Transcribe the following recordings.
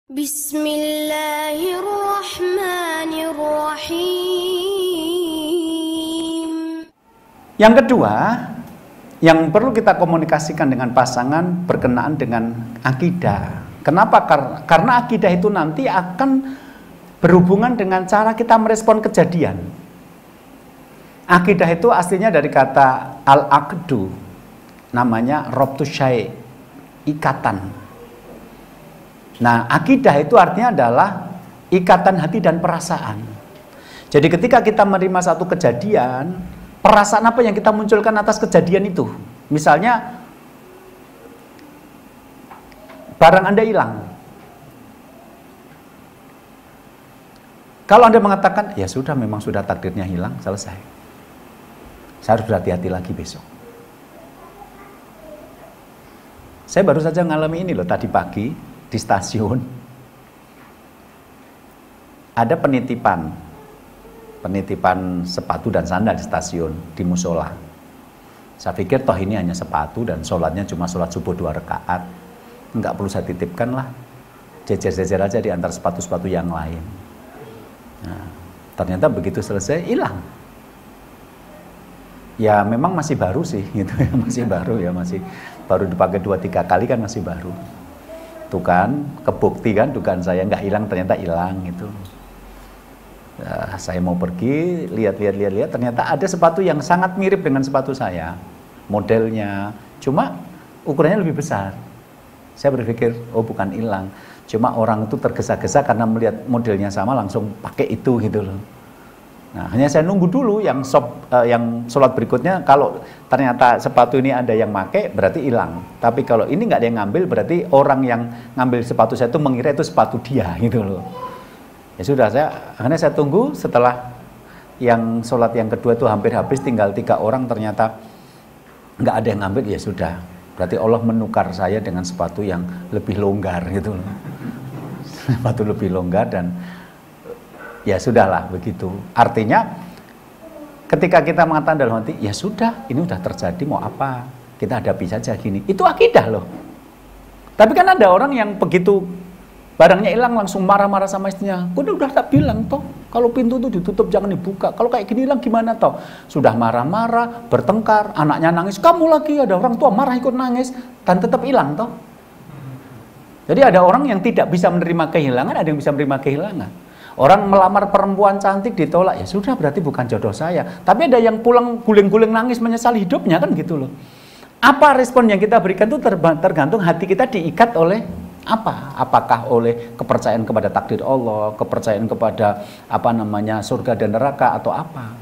Bismillahirrahmanirrahim. Yang kedua, yang perlu kita komunikasikan dengan pasangan berkenaan dengan akidah. Kenapa? Karena akidah itu nanti akan berhubungan dengan cara kita merespon kejadian. Akidah itu aslinya dari kata al-aqdu, namanya rabtus syai', ikatan. Nah, akidah itu artinya adalah ikatan hati dan perasaan. Jadi ketika kita menerima satu kejadian, perasaan apa yang kita munculkan atas kejadian itu? Misalnya, barang Anda hilang. Kalau Anda mengatakan, ya sudah, memang sudah takdirnya hilang, selesai. Saya harus berhati-hati lagi besok. Saya baru saja ngalami ini loh, tadi pagi. Di stasiun ada penitipan sepatu dan sandal di stasiun, di musola. Saya pikir toh ini hanya sepatu dan sholatnya cuma sholat subuh 2 rakaat, nggak perlu saya titipkan lah, jejer-jejer aja di antar sepatu-sepatu yang lain. Nah, ternyata begitu selesai hilang. Ya memang masih baru sih gitu ya, masih baru dipakai 2-3 kali kan masih baru. Tuh kan, kebukti kan, dugaan saya nggak hilang, ternyata hilang gitu. Saya mau pergi, lihat, ternyata ada sepatu yang sangat mirip dengan sepatu saya, modelnya, cuma ukurannya lebih besar. Saya berpikir, oh bukan hilang, cuma orang itu tergesa-gesa karena melihat modelnya sama langsung pakai itu gitu loh. Nah, hanya saya nunggu dulu yang sholat berikutnya, kalau ternyata sepatu ini ada yang pakai, berarti hilang. Tapi kalau ini nggak ada yang ngambil, berarti orang yang ngambil sepatu saya itu mengira itu sepatu dia gitu loh. Ya sudah, akhirnya saya tunggu. Setelah yang sholat yang kedua itu hampir habis, tinggal 3 orang, ternyata nggak ada yang ngambil. Ya sudah, berarti Allah menukar saya dengan sepatu yang lebih longgar gitu loh. Sepatu lebih longgar dan ya sudahlah begitu. Artinya ketika kita mengatakan dalam hati, ya sudah, ini udah terjadi, mau apa? Kita hadapi saja gini. Itu akidah loh. Tapi kan ada orang yang begitu barangnya hilang langsung marah-marah sama istrinya. Udah tak bilang toh, kalau pintu itu ditutup jangan dibuka. Kalau kayak gini hilang gimana toh? Sudah marah-marah, bertengkar, anaknya nangis, kamu lagi, ada orang tua marah ikut nangis, dan tetap hilang toh. Jadi ada orang yang tidak bisa menerima kehilangan, ada yang bisa menerima kehilangan. Orang melamar perempuan cantik ditolak, ya sudah berarti bukan jodoh saya. Tapi ada yang pulang guling-guling nangis menyesali hidupnya kan gitu loh. Apa respon yang kita berikan itu tergantung hati kita diikat oleh apa? Apakah oleh kepercayaan kepada takdir Allah, kepercayaan kepada surga dan neraka atau apa?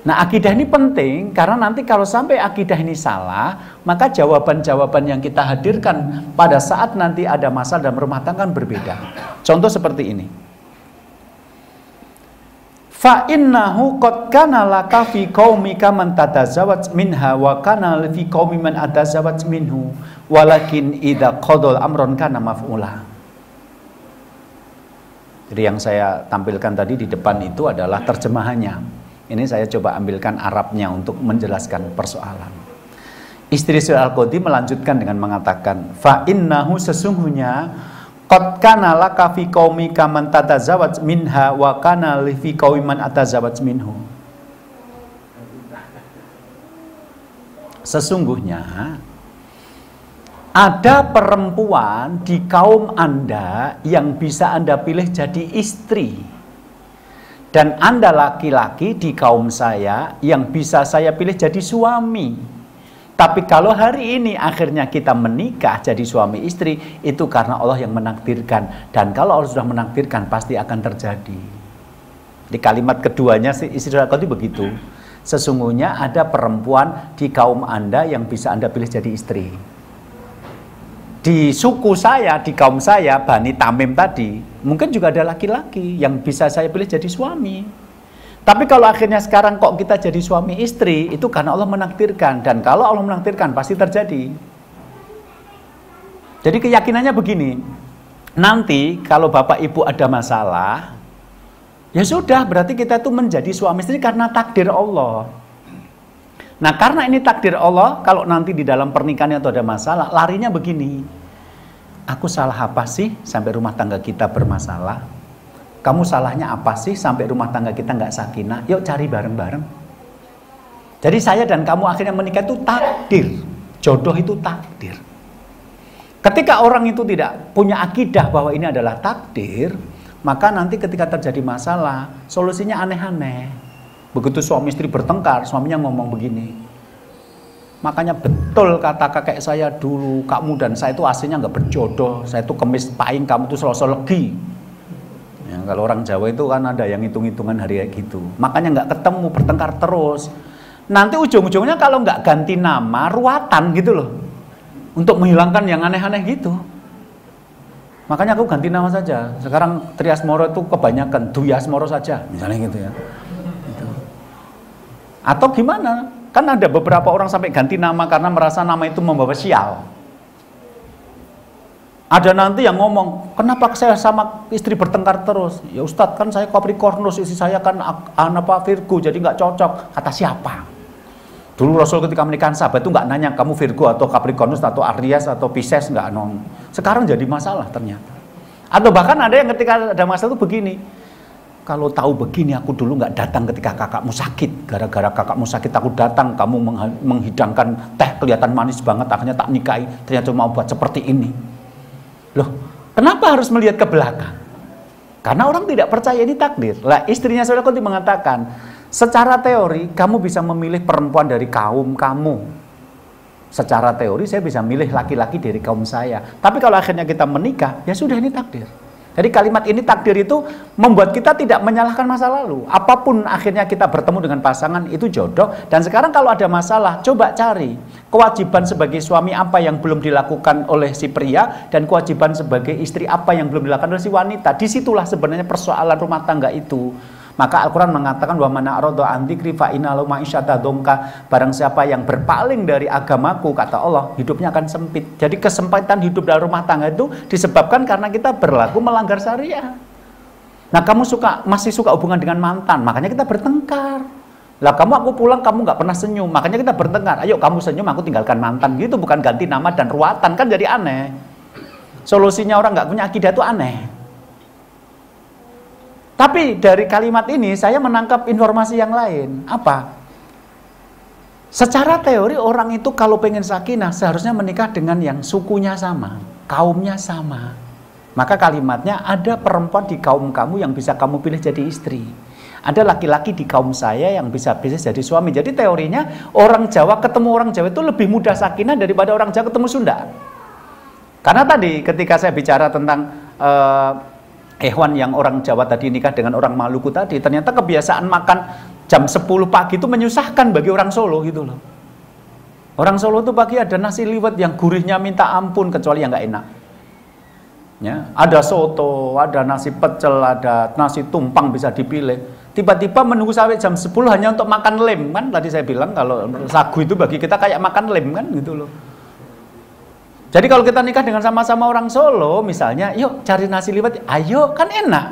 Nah, akidah ini penting karena nanti kalau sampai akidah ini salah, maka jawaban-jawaban yang kita hadirkan pada saat nanti ada masalah dalam rumah tangga kan berbeda. Contoh seperti ini. Fa innahu qad kana laka fi qaumika man tatazawwaj minha wa kana fi qaumi man atazawwaj minhu walakin idza qadal amran kana maf'ula. Jadi yang saya tampilkan tadi di depan itu adalah terjemahannya. Ini saya coba ambilkan Arabnya untuk menjelaskan persoalan. Istri Syekh Al-Qadhi melanjutkan dengan mengatakan, fa innahu sesungguhnya qad kana laka fi qaumika man tatazawwaj minha wa kana li fi qaumi man atazawwaj minhu. Sesungguhnya ada perempuan di kaum Anda yang bisa Anda pilih jadi istri. Dan Anda laki-laki di kaum saya yang bisa saya pilih jadi suami. Tapi kalau hari ini akhirnya kita menikah jadi suami istri, itu karena Allah yang menakdirkan. Dan kalau Allah sudah menakdirkan, pasti akan terjadi. Di kalimat keduanya istri Al-Qadhi begitu. Sesungguhnya ada perempuan di kaum Anda yang bisa Anda pilih jadi istri. Di suku saya, di kaum saya, Bani Tamim tadi, mungkin juga ada laki-laki yang bisa saya pilih jadi suami. Tapi kalau akhirnya sekarang kok kita jadi suami istri, itu karena Allah menakdirkan. Dan kalau Allah menakdirkan, pasti terjadi. Jadi keyakinannya begini, nanti kalau bapak ibu ada masalah, ya sudah, berarti kita itu menjadi suami istri karena takdir Allah. Nah, karena ini takdir Allah, kalau nanti di dalam pernikahan itu ada masalah, larinya begini. aku salah apa sih sampai rumah tangga kita bermasalah? Kamu salahnya apa sih sampai rumah tangga kita nggak sakinah? Yuk cari bareng-bareng. Jadi saya dan kamu akhirnya menikah itu takdir. Jodoh itu takdir. Ketika orang itu tidak punya akidah bahwa ini adalah takdir, maka nanti ketika terjadi masalah, solusinya aneh-aneh. Begitu suami istri bertengkar, suaminya ngomong begini, makanya betul kata kakek saya dulu, kamu dan saya itu aslinya nggak berjodoh, saya itu kemis pahing, kamu itu selasa legi. Ya, kalau orang Jawa itu kan ada yang hitung-hitungan hari kayak gitu. Makanya nggak ketemu, bertengkar terus. Nanti ujung-ujungnya kalau nggak ganti nama, ruatan gitu loh. Untuk menghilangkan yang aneh-aneh gitu. Makanya aku ganti nama saja. Sekarang Triasmoro itu kebanyakan Duyasmoro saja, misalnya gitu ya. Gitu. Atau gimana? Kan ada beberapa orang sampai ganti nama karena merasa nama itu membawa sial. Ada nanti yang ngomong, kenapa saya sama istri bertengkar terus? Ya Ustadz, kan saya Capricornus, istri saya kan Virgo, jadi nggak cocok. Kata siapa? Dulu Rasul ketika menikahan sahabat itu nggak nanya kamu Virgo atau Capricornus atau Aries atau Pisces, nggak nong. Sekarang jadi masalah ternyata. Atau bahkan ada yang ketika ada masalah itu begini, kalau tahu begini aku dulu nggak datang ketika kakakmu sakit. Gara-gara kakakmu sakit aku datang, kamu menghidangkan teh kelihatan manis banget, akhirnya tak nikahi. Ternyata mau buat seperti ini. Loh, kenapa harus melihat ke belakang? Karena orang tidak percaya ini takdir. Lah istrinya Saudara Kunti mengatakan, secara teori, kamu bisa memilih perempuan dari kaum kamu. Secara teori, saya bisa milih laki-laki dari kaum saya. Tapi kalau akhirnya kita menikah, ya sudah ini takdir. Jadi kalimat ini takdir itu membuat kita tidak menyalahkan masa lalu. Apapun akhirnya kita bertemu dengan pasangan, itu jodoh. Dan sekarang kalau ada masalah, coba cari kewajiban sebagai suami apa yang belum dilakukan oleh si pria, dan kewajiban sebagai istri apa yang belum dilakukan oleh si wanita. Disitulah sebenarnya persoalan rumah tangga itu. Maka Al-Quran mengatakan wa man a'rada an dzikri fa inna lahu ma'isyatan dongka. Barang siapa yang berpaling dari agamaku, kata Allah, hidupnya akan sempit. Jadi kesempitan hidup dalam rumah tangga itu disebabkan karena kita berlaku melanggar syariah. Nah, kamu masih suka hubungan dengan mantan, makanya kita bertengkar. Lah aku pulang kamu nggak pernah senyum, makanya kita bertengkar. Ayo kamu senyum, aku tinggalkan mantan. Gitu, bukan ganti nama dan ruatan, kan jadi aneh. Solusinya orang nggak punya akidah itu aneh. Tapi dari kalimat ini saya menangkap informasi yang lain. Apa? Secara teori orang itu kalau pengen sakinah seharusnya menikah dengan yang sukunya sama, kaumnya sama. Maka kalimatnya ada perempuan di kaum kamu yang bisa kamu pilih jadi istri. Ada laki-laki di kaum saya yang bisa jadi suami. Jadi teorinya orang Jawa ketemu orang Jawa itu lebih mudah sakinah daripada orang Jawa ketemu Sunda. Karena tadi ketika saya bicara tentang hewan yang orang Jawa tadi nikah dengan orang Maluku tadi, ternyata kebiasaan makan jam 10 pagi itu menyusahkan bagi orang Solo gitu loh. Orang Solo itu pagi ada nasi liwet yang gurihnya minta ampun, kecuali yang nggak enak. Ya, ada soto, ada nasi pecel, ada nasi tumpang bisa dipilih. Tiba-tiba menunggu sampai jam 10 hanya untuk makan lem, kan tadi saya bilang kalau sagu itu bagi kita kayak makan lem kan gitu loh. Jadi kalau kita nikah dengan sama-sama orang Solo, misalnya, yuk cari nasi liwet, ayo kan enak.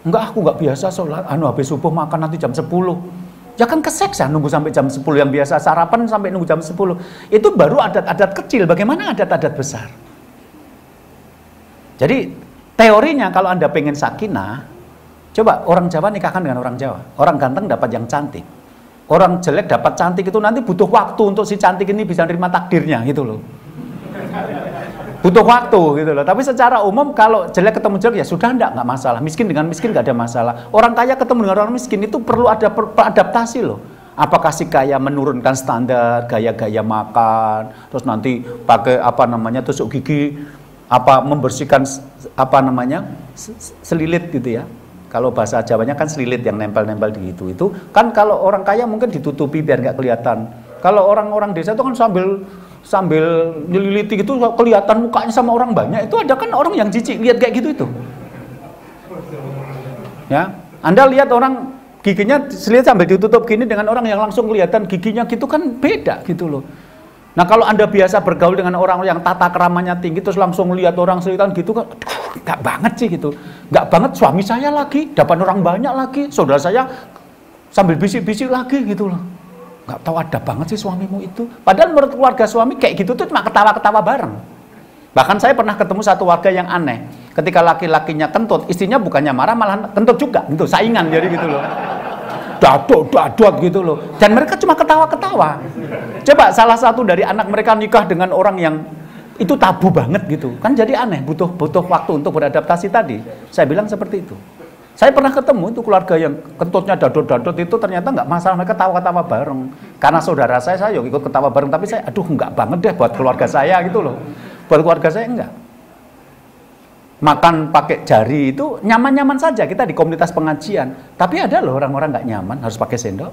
Enggak, aku nggak biasa sholat, habis subuh makan nanti jam 10. Ya kan keseksa nunggu sampai jam 10, yang biasa sarapan sampai nunggu jam 10. Itu baru adat-adat kecil, bagaimana adat-adat besar? Jadi teorinya kalau Anda pengen sakinah, coba orang Jawa nikahkan dengan orang Jawa. Orang ganteng dapat yang cantik. Orang jelek dapat cantik itu nanti butuh waktu untuk si cantik ini bisa nerima takdirnya gitu loh. Butuh waktu gitu loh. Tapi secara umum kalau jelek ketemu jelek ya sudah nggak masalah. Miskin dengan miskin nggak ada masalah. Orang kaya ketemu dengan orang miskin itu perlu ada adaptasi loh. Apakah si kaya menurunkan standar gaya-gaya makan, terus nanti pakai tusuk gigi, membersihkan selilit gitu ya. Kalau bahasa Jawanya kan selilit yang nempel-nempel di itu kan kalau orang kaya mungkin ditutupi biar nggak kelihatan. Kalau orang-orang desa itu kan sambil nyeliliti gitu kelihatan mukanya sama orang banyak, itu ada kan orang yang jijik lihat kayak gitu itu. Ya, Anda lihat orang giginya selilit sambil ditutup gini dengan orang yang langsung kelihatan giginya gitu kan beda gitu loh. Nah kalau Anda biasa bergaul dengan orang yang tata keramanya tinggi terus langsung lihat orang selitan gitu kan, nggak banget sih gitu, nggak banget. Suami saya lagi dapat orang banyak lagi, saudara saya sambil bisik-bisik lagi gitu loh. Nggak tahu ada banget sih suamimu itu. Padahal menurut keluarga suami kayak gitu tuh cuma ketawa-ketawa bareng. Bahkan saya pernah ketemu satu warga yang aneh. Ketika laki-lakinya kentut, istrinya bukannya marah, malah kentut juga, gitu, saingan jadi gitu loh. Dadot gitu loh. Dan mereka cuma ketawa-ketawa. Coba salah satu dari anak mereka nikah dengan orang yang itu tabu banget gitu. Kan jadi aneh, butuh waktu untuk beradaptasi tadi. Saya bilang seperti itu. Saya pernah ketemu itu keluarga yang kentutnya dadot-dadot itu ternyata nggak masalah, mereka ketawa-ketawa bareng. Karena saudara saya ikut ketawa bareng, tapi saya aduh nggak banget deh buat keluarga saya gitu loh. Buat keluarga saya enggak. Makan pakai jari itu nyaman-nyaman saja kita di komunitas pengajian. Tapi ada loh orang-orang nggak nyaman harus pakai sendok.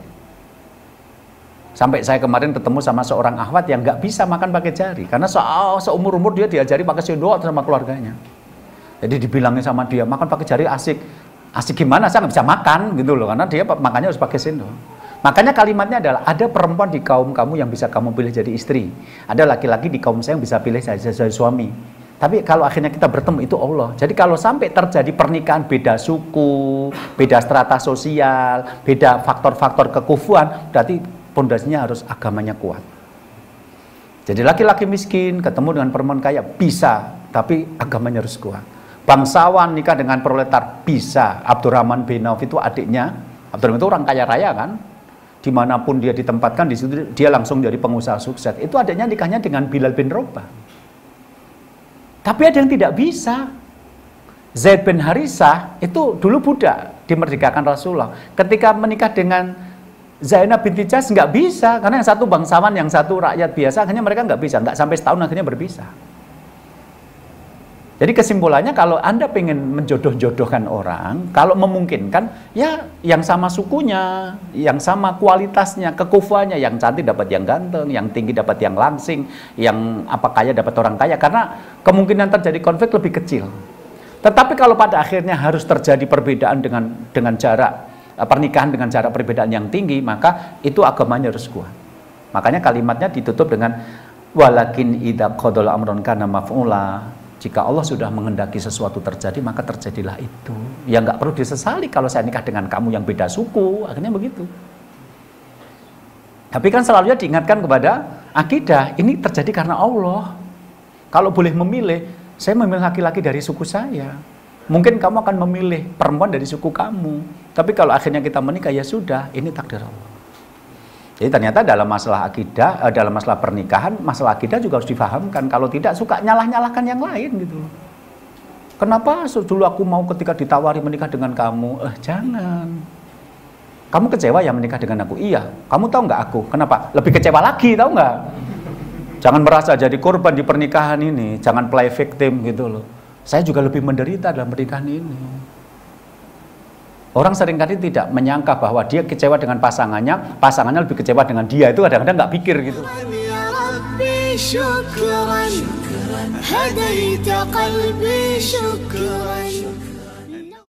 Sampai saya kemarin ketemu sama seorang akhwat yang nggak bisa makan pakai jari. Karena seumur-umur dia diajari pakai sendok sama keluarganya. Jadi dibilangin sama dia, makan pakai jari asik. Asik gimana, saya nggak bisa makan gitu loh. Karena dia makannya harus pakai sendok. Makanya kalimatnya adalah, ada perempuan di kaum kamu yang bisa kamu pilih jadi istri. Ada laki-laki di kaum saya yang bisa pilih jadi suami. Tapi kalau akhirnya kita bertemu itu Allah. Jadi kalau sampai terjadi pernikahan beda suku, beda strata sosial, beda faktor-faktor kekufuan, berarti pondasinya harus agamanya kuat. Jadi laki-laki miskin ketemu dengan perempuan kaya bisa, tapi agamanya harus kuat. Bangsawan nikah dengan proletar bisa. Abdurrahman bin Auf itu adiknya. Abdurrahman itu orang kaya raya kan. Dimanapun dia ditempatkan di situ dia langsung jadi pengusaha sukses. Itu adiknya nikahnya dengan Bilal bin Rabah. Tapi ada yang tidak bisa. Zaid bin Harisah itu dulu budak dimerdekakan Rasulullah. Ketika menikah dengan Zainab binti Jahsy nggak bisa karena yang satu bangsawan, yang satu rakyat biasa. Akhirnya mereka nggak bisa, nggak sampai setahun akhirnya berpisah. Jadi kesimpulannya kalau Anda pengen menjodoh-jodohkan orang, kalau memungkinkan, ya yang sama sukunya, yang sama kualitasnya, kekufuannya, yang cantik dapat yang ganteng, yang tinggi dapat yang langsing, yang apa kaya dapat orang kaya, karena kemungkinan terjadi konflik lebih kecil. Tetapi kalau pada akhirnya harus terjadi perbedaan dengan jarak, pernikahan dengan jarak perbedaan yang tinggi, maka itu agamanya harus kuat. Makanya kalimatnya ditutup dengan walakin idza qadal amrun kana maf'ula. Jika Allah sudah menghendaki sesuatu terjadi, maka terjadilah itu. Ya nggak perlu disesali kalau saya nikah dengan kamu yang beda suku, akhirnya begitu. Tapi kan selalunya diingatkan kepada akidah, ini terjadi karena Allah. Kalau boleh memilih, saya memilih laki-laki dari suku saya. Mungkin kamu akan memilih perempuan dari suku kamu. Tapi kalau akhirnya kita menikah, ya sudah, ini takdir Allah. Jadi ternyata dalam masalah akidah, dalam masalah pernikahan, masalah akidah juga harus difahamkan. Kalau tidak suka nyalah-nyalahkan yang lain gitu. Kenapa dulu aku mau ketika ditawari menikah dengan kamu? Jangan. Kamu kecewa ya menikah dengan aku? Iya. Kamu tahu nggak aku? Kenapa? Lebih kecewa lagi, tahu nggak? Jangan merasa jadi korban di pernikahan ini. Jangan play victim gitu loh. Saya juga lebih menderita dalam pernikahan ini. Orang seringkali tidak menyangka bahwa dia kecewa dengan pasangannya lebih kecewa dengan dia. Itu kadang-kadang nggak pikir gitu. شكرا هديت قلبي شكرا